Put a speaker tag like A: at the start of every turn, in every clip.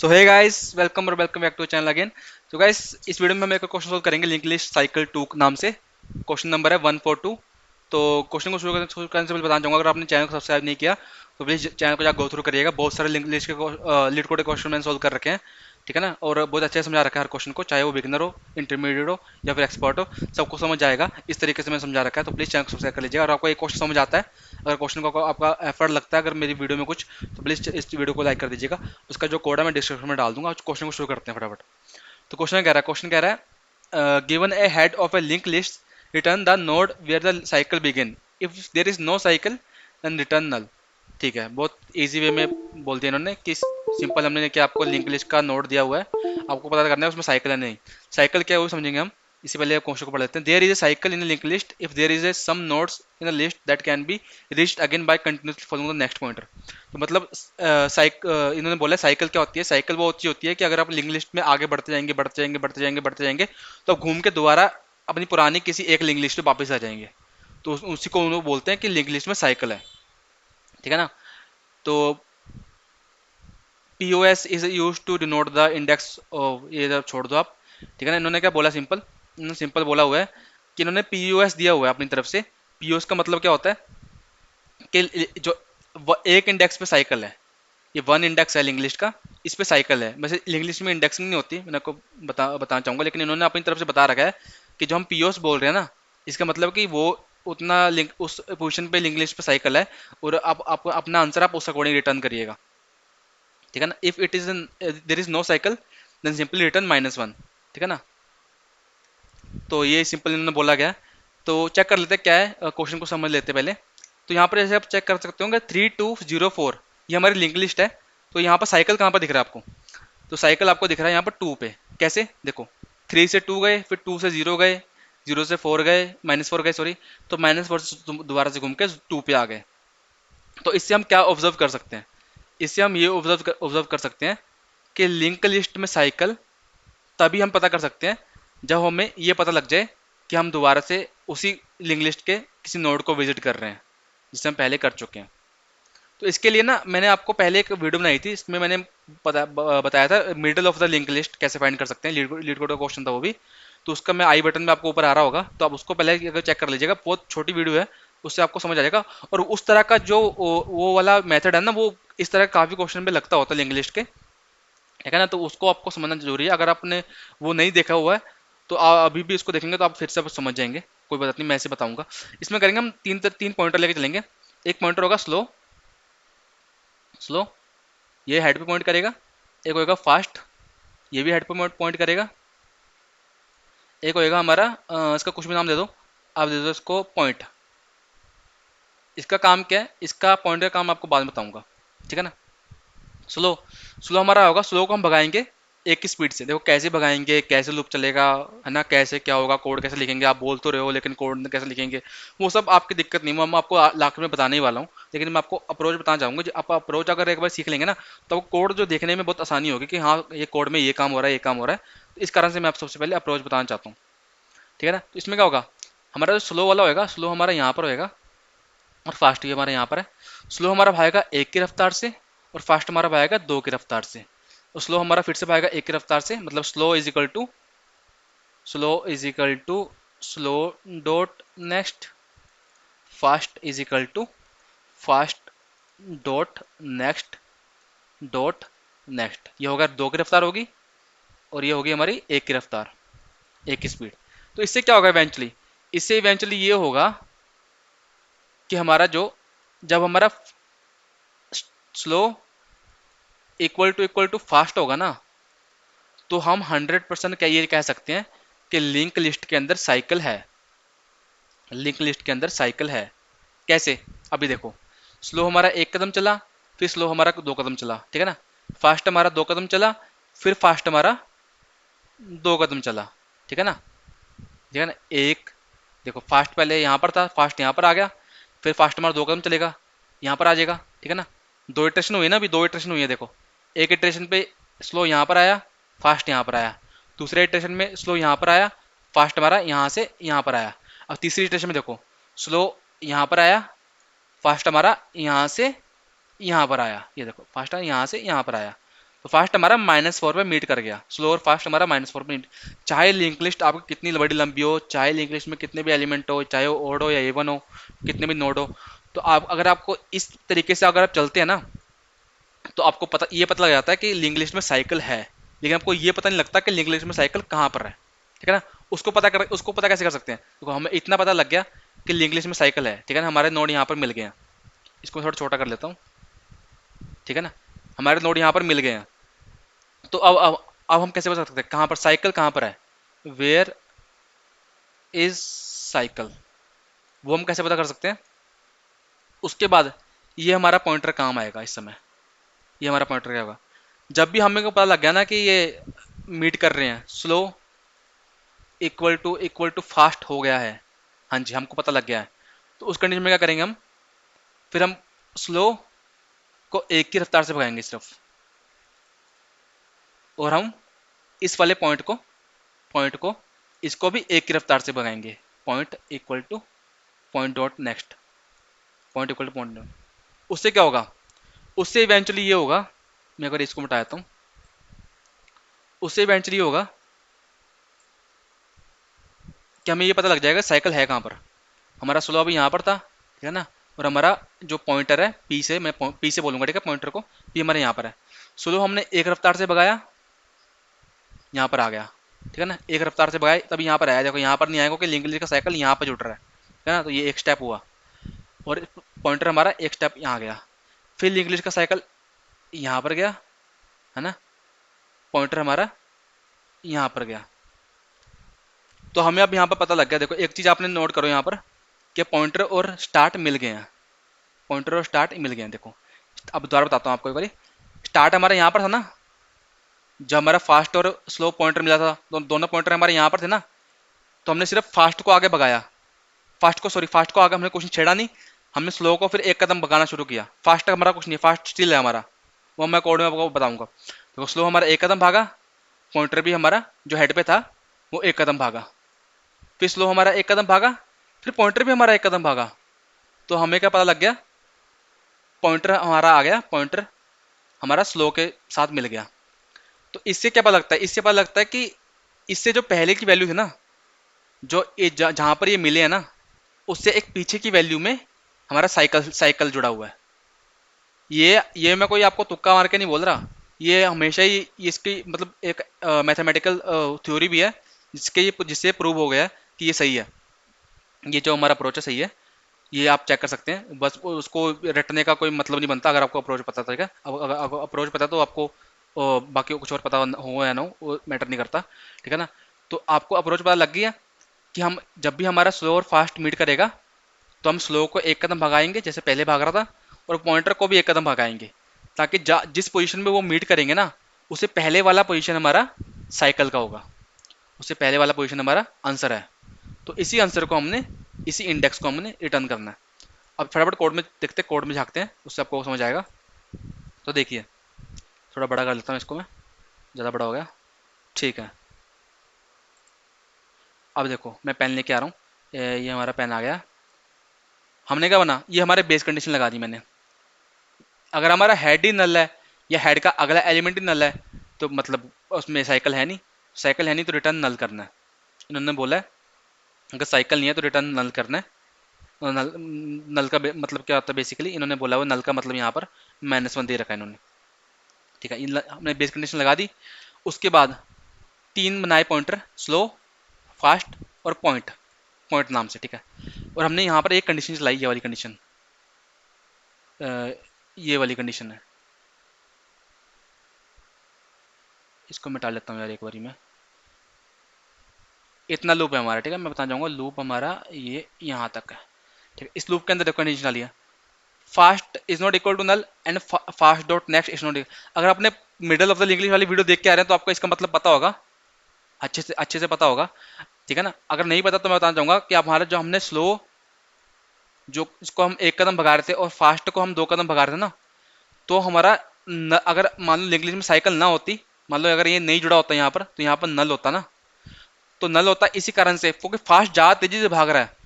A: सो hey guys, welcome और welcome back to channel again. तो guys, इस वीडियो में हम एक क्वेश्चन सोल्व करेंगे लिंक लिस्ट साइकिल 2 नाम से। क्वेश्चन नंबर है 142। तो क्वेश्चन को शुरू करने से पहले बताना चाहूंगा, अगर आपने चैनल को सब्सक्राइब नहीं किया तो प्लीज चैनल को जाकर गो थ्रू करिएगा। बहुत सारे लिंक लिस्ट के लीड कोड क्वेश्चन मैंने सोल्व कर रखे हैं, ठीक है ना। और बहुत अच्छे से समझा रखा है हर क्वेश्चन को, चाहे वो बिगिनर हो, इंटरमीडिएट हो या फिर एक्सपर्ट हो, सबको समझ आएगा। इस तरीके से मैंने समझा रखा है, तो प्लीज चैनल को सब्सक्राइब कर लीजिएगा। और आपको एक क्वेश्चन समझ आता है, अगर क्वेश्चन को आपका एफर्ट लगता है अगर मेरी वीडियो में कुछ, तो प्लीज इस वीडियो को लाइक कर दीजिएगा। उसका जो कोड है मैं डिस्क्रिप्शन में डाल दूंगा। क्वेश्चन को शुरू करते हैं फटाफट। तो क्वेश्चन कह रहा है given a head of a link list, return the node where the cycle begin, if there is no cycle then return null. ठीक है, बहुत इजी वे में बोल दिया इन्होंने कि सिंपल। हमने क्या आपको लिंक लिस्ट का नोड दिया हुआ है, आपको पता करना है उसमें साइकिल है नहीं। साइकिल क्या है वो समझेंगे हम। इसी पहले क्वेश्चन को पढ़ लेते हैं। There is a cycle in link list if there is a some nodes in a list that can be reached again by continuously following the next pointer. तो मतलब इन्होंने बोला साइकिल क्या होती है। साइकिल वो चीज होती है कि अगर आप लिंक लिस्ट में आगे बढ़ते जाएंगे बढ़ते जाएंगे बढ़ते जाएंगे बढ़ते जाएंगे, तो आप घूम के दोबारा अपनी पुरानी किसी एक लिंक लिस्ट पे वापस आ जाएंगे। तो उसी को उन्होंने बोलते हैं कि लिंक लिस्ट में साइकिल है, ठीक है ना। तो POS is use to denote the index of, ये जब छोड़ दो आप, ठीक है ना। इन्होंने क्या बोला, सिंपल, इन्होंने सिंपल बोला हुआ है कि इन्होंने POS दिया हुआ है अपनी तरफ से। POS का मतलब क्या होता है कि जो एक इंडेक्स पे साइकिल है, ये वन इंडेक्स है लिंक लिस्ट का, इस पे साइकिल है। वैसे लिंक लिस्ट में इंडेक्सिंग नहीं होती, मैं आपको बताना चाहूंगा, लेकिन इन्होंने अपनी तरफ से बता रखा है कि जो हम पीओस बोल रहे हैं ना, इसका मतलब कि वो उतना लिंक उस पोजीशन पे लिंक लिस्ट पे साइकिल है, और आप अपना आंसर आप उस अकॉर्डिंग रिटर्न करिएगा, ठीक है ना। If it is there is no cycle then simply return -1, ठीक है ना। तो ये सिंपल इन्होंने बोला गया। तो चेक कर लेते हैं क्या है, क्वेश्चन को समझ लेते हैं पहले। तो यहाँ पर जैसे आप चेक कर सकते होंगे 3204, ये हमारी लिंक लिस्ट है। तो यहाँ पर साइकिल कहाँ पर दिख रहा है आपको, तो साइकिल आपको दिख रहा है यहाँ पर 2 पे। कैसे देखो, 3 से 2 गए, फिर 2 से 0 गए, 0 से 4 गए, -4 गए सॉरी, तो -4 से दोबारा से घूम के 2 पे आ गए। तो इससे हम क्या ऑब्जर्व कर सकते हैं, इससे हम ये ऑब्जर्व कर सकते हैं कि लिंक लिस्ट में साइकिल तभी हम पता कर सकते हैं जब हमें ये पता लग जाए कि हम दोबारा से उसी लिंक लिस्ट के किसी नोड को विजिट कर रहे हैं जिसे हम पहले कर चुके हैं। तो इसके लिए ना मैंने आपको पहले एक वीडियो बनाई थी, इसमें मैंने बताया था middle of the link list कैसे फाइंड कर सकते हैं। लीड कोड का क्वेश्चन था वो भी। तो उसका मैं आई बटन में आपको ऊपर आ रहा होगा, तो आप उसको पहले अगर चेक कर लीजिएगा, बहुत छोटी वीडियो है, उससे आपको समझ आ जाएगा। और उस तरह का जो वो वाला मेथड है ना, वो इस तरह काफी क्वेश्चन पे लगता होता है लिंक लिस्ट के, ठीक है ना। तो उसको आपको समझना जरूरी है। अगर आपने वो नहीं देखा हुआ है तो अभी भी इसको देखेंगे तो आप फिर से समझ जाएंगे। कोई बात नहीं, मैं ऐसे बताऊंगा। इसमें करेंगे हम तीन पॉइंटर लेके चलेंगे। एक पॉइंटर होगा स्लो, स्लो, ये हेड पे पॉइंट करेगा। एक होगा फास्ट, ये भी हेड पे पॉइंट करेगा। एक होएगा हमारा इसका कुछ भी नाम दे दो, आप दे दो इसको पॉइंट। इसका काम क्या है, इसका पॉइंट का काम आपको बाद में बताऊंगा, ठीक है ना। स्लो, स्लो हमारा होगा, स्लो को हम भगाएंगे एक की स्पीड से। देखो कैसे भगाएंगे, कैसे लूप चलेगा, है ना, कैसे क्या होगा, कोड कैसे लिखेंगे। आप बोल तो रहे हो लेकिन कोड कैसे लिखेंगे वो सब आपकी दिक्कत नहीं, वो हम आपको लास्ट में बताने ही वाला हूँ। लेकिन मैं आपको अप्रोच बताना चाहूंगा। जो आप अप्रोच अगर एक बार सीख लेंगे ना, तो कोड जो देखने में बहुत आसानी होगी कि हाँ ये कोड में ये काम हो रहा है, ये काम हो रहा है। तो इस कारण से मैं आप सबसे पहले अप्रोच बताना चाहता हूँ, ठीक है ना। तो इसमें क्या होगा, हमारा जो स्लो वाला होगा, स्लो हमारा यहाँ पर होएगा और फास्ट भी हमारा यहाँ पर है। स्लो हमारा भागेगा एक की रफ्तार से और फास्ट हमारा भागेगा दो की रफ्तार से। तो स्लो हमारा फिर से भागेगा एक की रफ्तार से, मतलब slow is equal to slow dot next, fast is equal to fast dot next dot next. ये होगा दो की रफ्तार होगी और ये होगी हमारी एक की रफ्तार, एक की स्पीड। तो इससे क्या होगा इवेंचुअली, इससे इवेंचुअली ये होगा कि हमारा जो, जब हमारा स्लो इक्वल टू फास्ट होगा ना, तो हम 100% क्या ये कह सकते हैं कि लिंक लिस्ट के अंदर साइकिल है। लिंक लिस्ट के अंदर साइकिल है। कैसे, अभी देखो, स्लो हमारा एक कदम चला, फिर स्लो हमारा दो कदम चला, ठीक है ना। फास्ट हमारा दो कदम चला, फिर फास्ट हमारा दो कदम चला, ठीक है ना, ठीक है ना। एक, देखो फास्ट पहले यहाँ पर था, फास्ट यहाँ पर आ गया, फिर फास्ट हमारा दो कदम चलेगा, यहाँ पर आ जाएगा, ठीक है ना। दो इटरेशन हुई ना, अभी दो इटरेशन हुई है। देखो एक इटरेशन पे स्लो यहाँ पर आया, फास्ट यहाँ पर आया। दूसरे इटरेशन में स्लो यहाँ पर आया, फास्ट हमारा यहाँ से यहाँ पर आया। अब तीसरी इटरेशन में देखो, स्लो यहाँ पर आया, फास्ट हमारा यहाँ से यहाँ पर आया। ये देखो फास्ट यहाँ से यहाँ पर आया। तो फास्ट हमारा -4 पे मीट कर गया, स्लो और फास्ट हमारा -4 पे मीट। चाहे लिंक लिस्ट आपकी कितनी बड़ी लंबी हो, चाहे लिंक लिस्ट में कितने भी एलिमेंट हो, चाहे वो ओड हो या इवन हो, कितने भी नोड हो, तो आप अगर आपको इस तरीके से अगर आप चलते हैं ना, तो आपको पता ये पता लग जाता है कि लिंक लिस्ट में साइकिल है, लेकिन आपको ये पता नहीं लगता कि लिंक लिस्ट में साइकिल कहाँ पर है। ठीक है ना। उसको पता कैसे कर सकते हैं, तो हमें इतना पता लग गया कि लिंक लिस्ट में साइकिल है। ठीक है ना, हमारे नोड यहाँ पर मिल गए हैं। इसको थोड़ा छोटा कर लेता हूँ। ठीक है ना, हमारे नोड यहाँ पर मिल गए हैं। तो अब हम कैसे बता सकते हैं कहाँ पर साइकिल कहाँ पर है, वेयर इज साइकिल, वो हम कैसे पता कर सकते हैं। उसके बाद ये हमारा पॉइंटर काम आएगा इस समय। ये हमारा पॉइंटर क्या होगा, जब भी हमें को पता लग गया ना कि ये मीट कर रहे हैं, स्लो इक्वल टू फास्ट हो गया है, हाँ जी हमको पता लग गया है, तो उस कंडीशन में क्या करेंगे हम, फिर हम स्लो को एक की रफ्तार से भगाएंगे सिर्फ, और हम इस वाले पॉइंट को इसको भी एक की रफ्तार से भगाएंगे, point equal to point dot next, point equal to point dot. उससे क्या होगा, उससे इवेंचुअली ये होगा, मैं अगर इसको मिटा देता हूँ, उससे इवेंचुअली होगा कि हमें ये पता लग जाएगा साइकिल है कहाँ पर। हमारा स्लो अभी यहाँ पर था, ठीक है ना, और हमारा जो पॉइंटर है पी से, मैं पी से बोलूंगा, ठीक है, पॉइंटर को पी हमारे यहाँ पर है। स्लो हमने एक रफ्तार से भगाया, यहाँ पर आ गया। ठीक है ना, एक रफ्तार से भगाए तभी यहाँ पर आया, देखो यहाँ पर नहीं आएगा क्योंकि लिंक लिस्ट का साइकिल यहाँ पर जुड़ रहा है। ठीक है ना, तो ये एक स्टेप हुआ, और पॉइंटर हमारा एक स्टेप यहाँ गया, फिर लिंक लिस्ट का साइकिल यहाँ पर गया, है ना, पॉइंटर हमारा यहाँ पर गया। तो हमें अब यहाँ पर पता लग गया, देखो एक चीज़ आपने नोट करो यहाँ पर, कि पॉइंटर और स्टार्ट मिल गए हैं, पॉइंटर और स्टार्ट मिल गए हैं। देखो अब दोबारा बताता हूँ आपको एक बारी, स्टार्ट हमारा यहाँ पर था ना, जब हमारा फास्ट और स्लो पॉइंटर मिला था, दोनों पॉइंटर हमारे यहाँ पर थे ना, तो हमने सिर्फ फास्ट को आगे भगाया, फास्ट को आगे हमने कुछ छेड़ा नहीं, हमने स्लो को फिर एक कदम भगाना शुरू किया। फास्ट हमारा कुछ नहीं, फास्ट स्टिल है हमारा, वो मैं कोड में आपको बताऊंगा। देखो स्लो हमारा एक कदम भागा, पॉइंटर भी हमारा जो हेड पे था वो एक कदम भागा, फिर स्लो हमारा एक कदम भागा, फिर पॉइंटर भी हमारा एक कदम भागा। तो हमें क्या पता लग गया, पॉइंटर हमारा आ गया, पॉइंटर हमारा स्लो के साथ मिल गया। तो इससे क्या पता लगता है, इससे पता लगता है कि इससे जो पहले की वैल्यू थी ना, जो जहां पर ये मिले हैं ना, उससे एक पीछे की वैल्यू में हमारा साइकिल साइकिल जुड़ा हुआ है। ये मैं कोई आपको तुक्का मार के नहीं बोल रहा, ये हमेशा ही इसकी मतलब एक मैथमेटिकल थ्योरी भी है, जिससे प्रूव हो गया है कि ये सही है, ये जो हमारा अप्रोच है सही है। ये आप चेक कर सकते हैं, बस उसको रटने का कोई मतलब नहीं बनता अगर आपको अप्रोच पता था। अब अगर अप्रोच पता तो आपको बाकी कुछ और पता हो या ना हो वो मैटर नहीं करता। ठीक है ना, तो आपको अप्रोच पता लग गया कि हम जब भी हमारा स्लो और फास्ट मीट करेगा, तो हम स्लो को एक कदम भगाएंगे जैसे पहले भाग रहा था, और पॉइंटर को भी एक कदम भगाएंगे, ताकि जिस पोजीशन में वो मीट करेंगे ना, उससे पहले वाला पोजीशन हमारा साइकिल का होगा, उससे पहले वाला पोजीशन हमारा आंसर है। तो इसी आंसर को हमने, इसी इंडेक्स को हमने रिटर्न करना है। अब फटाफट कोड में देखते हैं, कोड में झांकते हैं, उससे आपको समझ आएगा। तो देखिए, थोड़ा बड़ा कर लेता हूँ इसको मैं, ज़्यादा बड़ा हो गया। ठीक है, अब देखो मैं पेन लेके आ रहा हूँ, ये हमारा पेन आ गया। हमने क्या बना, ये हमारे बेस कंडीशन लगा दी मैंने। अगर हमारा हेड ही नल है, या हेड का अगला एलिमेंट ही नल है, तो मतलब उसमें साइकिल है नहीं, साइकिल है नहीं तो रिटर्न नल करना है। इन्होंने बोला है अगर साइकिल नहीं है तो रिटर्न नल करना है। और नल का मतलब क्या होता है, बेसिकली इन्होंने बोला हुआ नल का मतलब यहाँ पर -1 दे रखा है इन्होंने। ठीक है, हमने बेस कंडीशन लगा दी। उसके बाद तीन बनाए पॉइंटर, स्लो, फास्ट और पॉइंट, पॉइंट नाम से। ठीक है, और हमने यहाँ पर एक कंडीशन चलाई, ये वाली कंडीशन, ये वाली कंडीशन है। इसको मिटा लेता हूँ यार एक बारी में। इतना लूप है हमारा, ठीक है, मैं बताना चाहूँगा लूप हमारा ये यहाँ तक है। ठीक है, इस लूप के अंदर देखो कंडीशन डाली है, fast is not equal to null and fast dot next is not. अगर आपने मिडल ऑफ द इंग्लिश वाली वीडियो देख के आ रहे हैं तो आपको इसका मतलब पता होगा, अच्छे से पता होगा। ठीक है ना, अगर नहीं पता तो मैं बताना चाहूँगा कि हमारा जो हमने स्लो, जो इसको हम एक कदम भगा रहे थे और फास्ट को हम दो कदम भगा रहे थे ना, तो हमारा अगर मान लो इंग्लिश में साइकिल ना होती, मान लो अगर ये नहीं जुड़ा होता यहाँ पर, तो यहाँ पर नल होता ना। तो नल होता इसी कारण से क्योंकि फास्ट ज़्यादा तेजी से भाग रहा है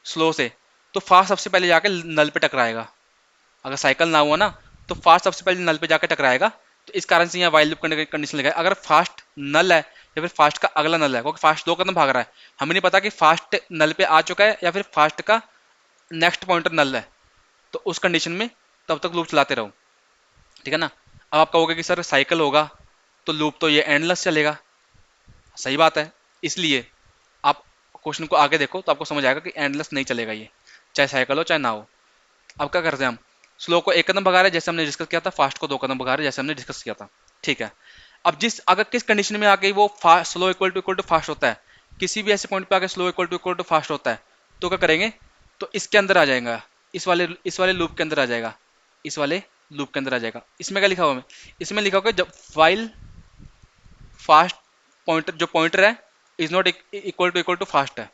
A: स्लो से, तो फास्ट सबसे पहले जाके नल पे टकराएगा। अगर साइकिल ना हुआ ना, तो फास्ट सबसे पहले नल पे जाके टकराएगा, तो इस कारण से यहाँ वाइल लूप कंडीशन लगा है। अगर फास्ट नल है या फिर फास्ट का अगला नल है, क्योंकि फास्ट 2 कदम भाग रहा है, हमें नहीं पता कि फास्ट नल पे आ चुका है या फिर फास्ट का नेक्स्ट पॉइंटर नल है, तो उस कंडीशन में तब तक लूप चलाते रहो, ठीक है ना। अब आप कहोगे कि सर साइकिल होगा तो लूप तो ये एंडलेस चलेगा, सही बात है। इसलिए आप क्वेश्चन को आगे देखो तो आपको समझ आएगा कि एंडलेस नहीं चलेगा ये, चाहे साइकिल हो चाहे ना हो। अब क्या करते हैं हम, स्लो को 1 कदम भगा रहे हैं जैसे हमने डिस्कस किया था, फास्ट को 2 कदम भगा रहे हैं जैसे हमने डिस्कस किया था, ठीक है। अब अगर किस कंडीशन में आके वो स्लो इक्वल टू फास्ट होता है, किसी भी ऐसे पॉइंट पे आके स्लो इक्वल टू फास्ट होता है, तो क्या करेंगे, तो इसके अंदर आ जाएगा, इस वाले लूप के अंदर आ जाएगा, इस वाले लूप के अंदर आ जाएगा। इसमें क्या लिखा हुआ है, इसमें लिखा होगा जब वाइल फास्ट पॉइंटर, जो पॉइंटर है is not equal to fast है।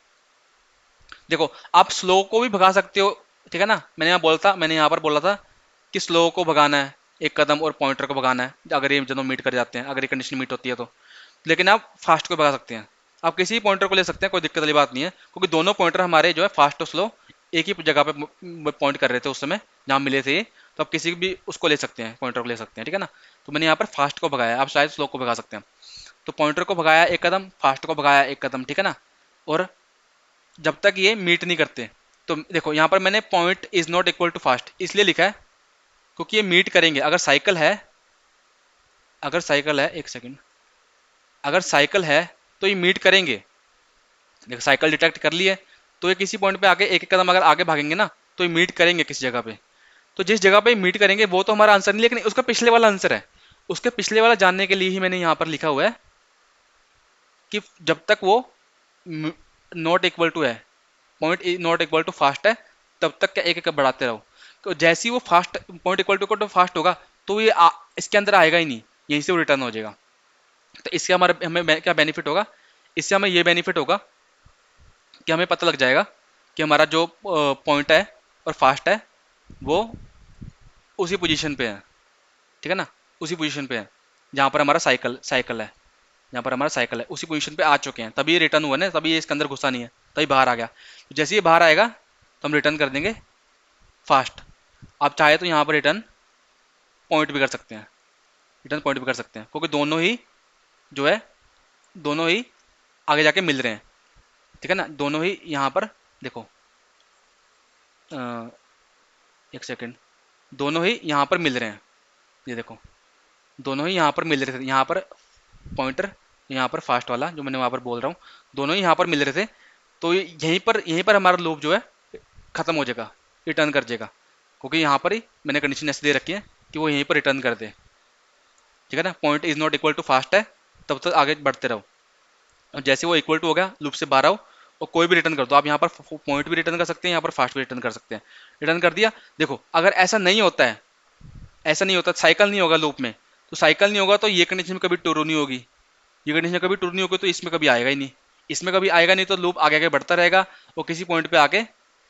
A: देखो आप स्लो को भी भगा सकते हो, ठीक है ना। मैंने यहाँ पर बोला था कि स्लो को भगाना है 1 कदम और पॉइंटर को भगाना है, अगर ये दोनों मीट कर जाते हैं, अगर ये कंडीशन मीट होती है तो। लेकिन आप फास्ट को भगा सकते हैं, आप किसी भी पॉइंटर को ले सकते हैं, कोई दिक्कत वाली बात नहीं है, क्योंकि दोनों पॉइंटर हमारे जो है फास्ट और स्लो एक ही जगह पे पॉइंट कर रहे थे उस समय जहाँ मिले थे, तो आप किसी भी उसको ले सकते हैं, पॉइंटर को ले सकते हैं, ठीक है ना। तो मैंने यहाँ पर फास्ट को भगाया, आप शायद स्लो को भगा सकते हैं। तो पॉइंटर को भगाया 1 कदम, फास्ट को भगाया 1 कदम, ठीक है ना। और जब तक ये मीट नहीं करते, तो देखो यहाँ पर मैंने point is not equal to fast इसलिए लिखा है क्योंकि ये मीट करेंगे। अगर साइकिल है 1 सेकेंड, अगर साइकिल है तो ये मीट करेंगे। देखो साइकिल डिटेक्ट कर ली है, तो ये किसी पॉइंट पे आगे 1 कदम अगर आगे भागेंगे ना, तो ये मीट करेंगे किसी जगह पे। तो जिस जगह पे मीट करेंगे वो तो हमारा आंसर नहीं, लेकिन उसका पिछले वाला आंसर है। उसके पिछले वाला जानने के लिए ही मैंने यहाँ पर लिखा हुआ है कि जब तक वो नॉट इक्वल टू है, point not equal to fast है, तब तक क्या एक एक बढ़ाते रहो। तो जैसे ही वो fast point equal to fast होगा, तो ये इसके अंदर आएगा ही नहीं, यहीं से वो रिटर्न हो जाएगा। तो इससे हमें क्या बेनिफिट होगा, इससे हमें ये बेनिफिट होगा कि हमें पता लग जाएगा कि हमारा जो पॉइंट है और फास्ट है वो उसी पोजीशन पे है, ठीक है ना, उसी पोजीशन पे है जहाँ पर हमारा साइकिल है, जहाँ पर हमारा साइकिल है उसी पोजीशन पे आ चुके हैं, तभी ये रिटर्न हुआ ना, तभी ये इसके अंदर घुसा नहीं है, तभी बाहर आ गया। तो जैसे ये बाहर आएगा तो हम रिटर्न कर देंगे फास्ट। आप चाहे तो यहाँ पर रिटर्न पॉइंट भी कर सकते हैं, रिटर्न पॉइंट भी कर सकते हैं, क्योंकि दोनों ही जो है, दोनों ही आगे जाके मिल रहे हैं, ठीक है ना। दोनों ही यहाँ पर देखो, 1 सेकेंड, दोनों ही यहाँ पर मिल रहे हैं, ये देखो दोनों ही यहाँ पर मिल रहे थे, यहाँ पर पॉइंटर, यहाँ पर फास्ट वाला जो मैंने वहाँ पर बोल रहा हूँ, दोनों ही यहाँ पर मिल रहे थे। तो यहीं पर हमारा लूप जो है खत्म हो जाएगा, रिटर्न कर जाएगा, क्योंकि यहाँ पर ही मैंने कंडीशन ऐसे दे रखी है कि वो यहीं पर रिटर्न कर दे, ठीक है ना। Point is not equal to fast है, तब तक आगे बढ़ते रहो, और जैसे वो इक्वल टू हो गया लूप से बाहर आओ और कोई भी रिटर्न कर दो। आप यहाँ पर पॉइंट भी रिटर्न कर सकते हैं, यहाँ पर फास्ट भी रिटर्न कर सकते हैं, रिटर्न कर दिया। देखो अगर ऐसा नहीं होता है, ऐसा नहीं होता, साइकिल नहीं होगा लूप में, तो साइकिल नहीं होगा तो ये कंडीशन में कभी ट्रू नहीं होगी, ये कंडीशन कभी ट्रू नहीं होगी, तो इसमें कभी आएगा ही नहीं, इसमें कभी आएगा नहीं, तो लूप आगे आगे बढ़ता रहेगा और किसी पॉइंट पे आके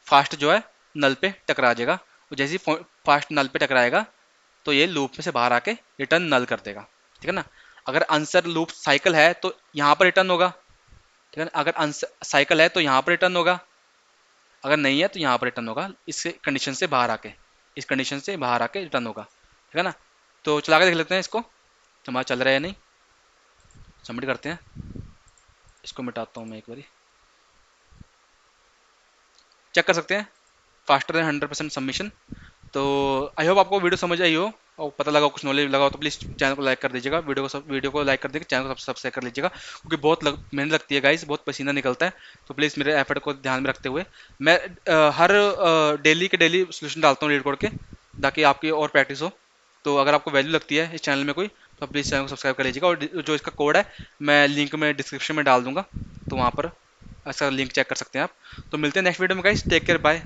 A: फास्ट जो है नल पे टकरा जाएगा, और जैसे ही फास्ट नल पे टकराएगा तो ये लूप में से बाहर आके रिटर्न नल कर देगा, ठीक है ना। अगर आंसर लूप साइकिल है तो यहाँ पर रिटर्न होगा, ठीक है ना। अगर आंसर साइकिल है तो यहाँ पर रिटर्न होगा, अगर नहीं है तो यहाँ पर रिटर्न होगा, इस कंडीशन से बाहर आके, इस कंडीशन से बाहर आके रिटर्न होगा, ठीक है ना। तो चला के देख लेते हैं इसको, हमारा चल रहा है या नहीं, सबमिट करते हैं। इसको मिटाता हूँ मैं एक बारी, चेक कर सकते हैं फास्टर देन 100% सबमिशन। तो आई होप आपको वीडियो समझ आई हो और पता लगा, कुछ नॉलेज लगा हो, तो प्लीज़ चैनल को लाइक कर दीजिएगा, वीडियो को लाइक कर दीजिएगा, चैनल को सब्सक्राइब कर लीजिएगा, क्योंकि बहुत मेहनत लगती है गाइस, बहुत पसीना निकलता है। तो प्लीज़ मेरे एफर्ट को ध्यान में रखते हुए मैं हर डेली के डेली सोल्यूशन डालता हूँ लीड कोड के, ताकि आपकी और प्रैक्टिस हो। तो अगर आपको वैल्यू लगती है इस चैनल में कोई, तो प्लीज़ चैनल को सब्सक्राइब कर लीजिएगा, और जो इसका कोड है मैं लिंक में डिस्क्रिप्शन में डाल दूंगा, तो वहाँ पर ऐसा लिंक चेक कर सकते हैं आप। तो मिलते हैं नेक्स्ट वीडियो में गाइस, टेक केयर, बाय।